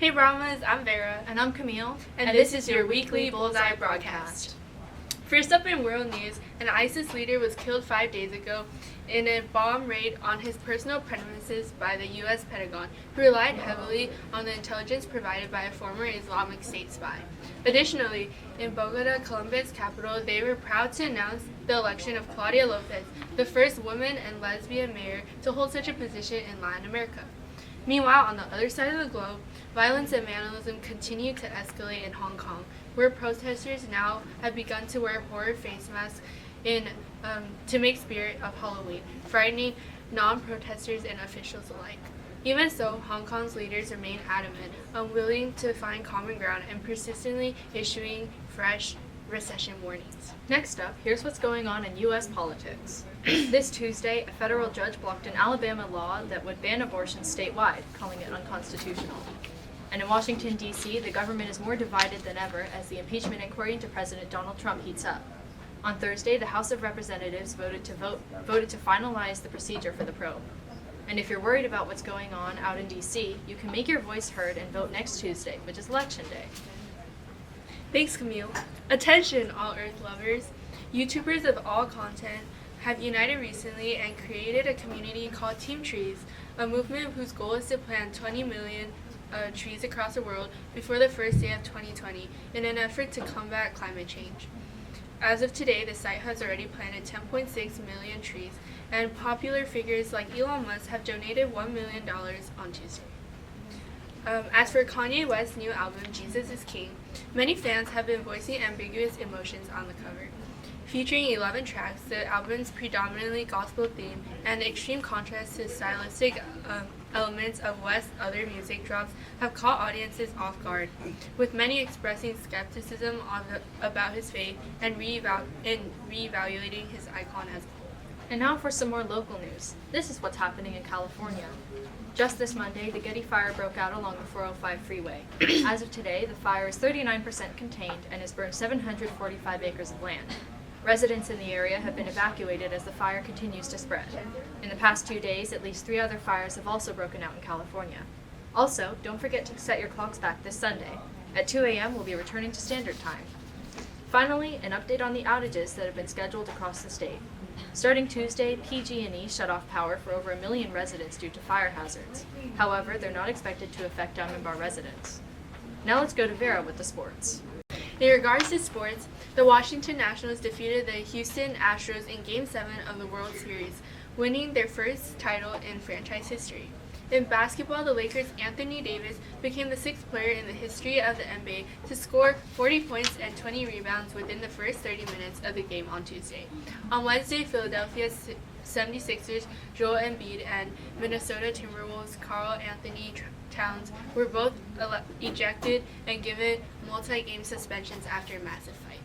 Hey Brahmas, I'm Vera. And I'm Camille. And this is your weekly Bullseye broadcast. First up in world news, an ISIS leader was killed 5 days ago in a bomb raid on his personal premises by the U.S. Pentagon, who relied heavily on the intelligence provided by a former Islamic State spy. Additionally, in Bogota, Colombia's capital, they were proud to announce the election of Claudia Lopez, the first woman and lesbian mayor to hold such a position in Latin America. Meanwhile, on the other side of the globe, violence and vandalism continue to escalate in Hong Kong, where protesters now have begun to wear horror face masks to make spirit of Halloween, frightening non-protesters and officials alike. Even so, Hong Kong's leaders remain adamant, unwilling to find common ground and persistently issuing fresh recession warnings. Next up, here's what's going on in U.S. politics. This Tuesday, a federal judge blocked an Alabama law that would ban abortion statewide, calling it unconstitutional. And in Washington, D.C., the government is more divided than ever as the impeachment inquiry into President Donald Trump heats up. On Thursday, the House of Representatives voted to finalize the procedure for the probe. And if you're worried about what's going on out in D.C., you can make your voice heard and vote next Tuesday, which is Election Day. Thanks, Camille. Attention, all Earth lovers. YouTubers of all content have united recently and created a community called Team Trees, a movement whose goal is to plant 20 million trees across the world before the first day of 2020 in an effort to combat climate change. As of today, the site has already planted 10.6 million trees, and popular figures like Elon Musk have donated $1 million on Tuesday. As for Kanye West's new album, Jesus is King, many fans have been voicing ambiguous emotions on the cover. Featuring 11 tracks, the album's predominantly gospel theme and the extreme contrast to stylistic elements of West's other music drops have caught audiences off guard, with many expressing skepticism about his faith and reevaluating his icon as a whole. And now for some more local news. This is what's happening in California. Just this Monday, the Getty Fire broke out along the 405 freeway. As of today, the fire is 39% contained and has burned 745 acres of land. Residents in the area have been evacuated as the fire continues to spread. In the past 2 days, at least 3 other fires have also broken out in California. Also, don't forget to set your clocks back this Sunday. At 2 a.m., we'll be returning to standard time. Finally, an update on the outages that have been scheduled across the state. Starting Tuesday, PG&E shut off power for over 1 million residents due to fire hazards. However, they're not expected to affect Diamond Bar residents. Now let's go to Vera with the sports. In regards to sports, the Washington Nationals defeated the Houston Astros in Game 7 of the World Series, winning their first title in franchise history. In basketball, the Lakers' Anthony Davis became the 6th player in the history of the NBA to score 40 points and 20 rebounds within the first 30 minutes of the game on Tuesday. On Wednesday, Philadelphia's 76ers' Joel Embiid and Minnesota Timberwolves' Karl Anthony Towns were both ejected and given multi-game suspensions after a massive fight.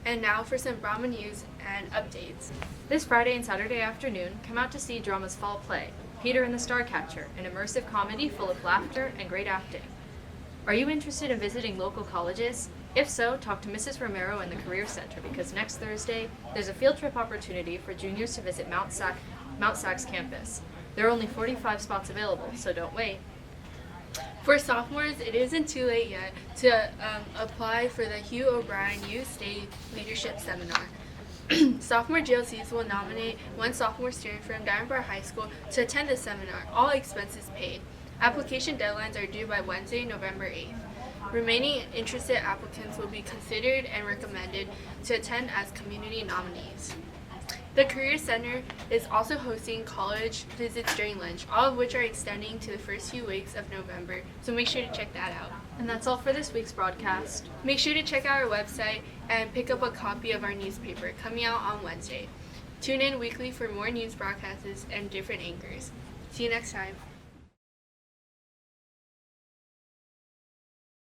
And now for some Brahma news and updates. This Friday and Saturday afternoon, come out to see Drama's fall play, Peter and the Starcatcher, an immersive comedy full of laughter and great acting. Are you interested in visiting local colleges? If so, talk to Mrs. Romero in the Career Center because next Thursday, there's a field trip opportunity for juniors to visit Mount SAC's campus. There are only 45 spots available, so don't wait. For sophomores, it isn't too late yet to apply for the Hugh O'Brien Youth State Leadership Seminar. Sophomore GLCs will nominate one sophomore student from Diamond Bar High School to attend the seminar, all expenses paid. Application deadlines are due by Wednesday, November 8th. Remaining interested applicants will be considered and recommended to attend as community nominees. The Career Center is also hosting college visits during lunch, all of which are extending to the first few weeks of November, so make sure to check that out. And that's all for this week's broadcast. Make sure to check out our website and pick up a copy of our newspaper coming out on Wednesday. Tune in weekly for more news broadcasts and different anchors. See you next time.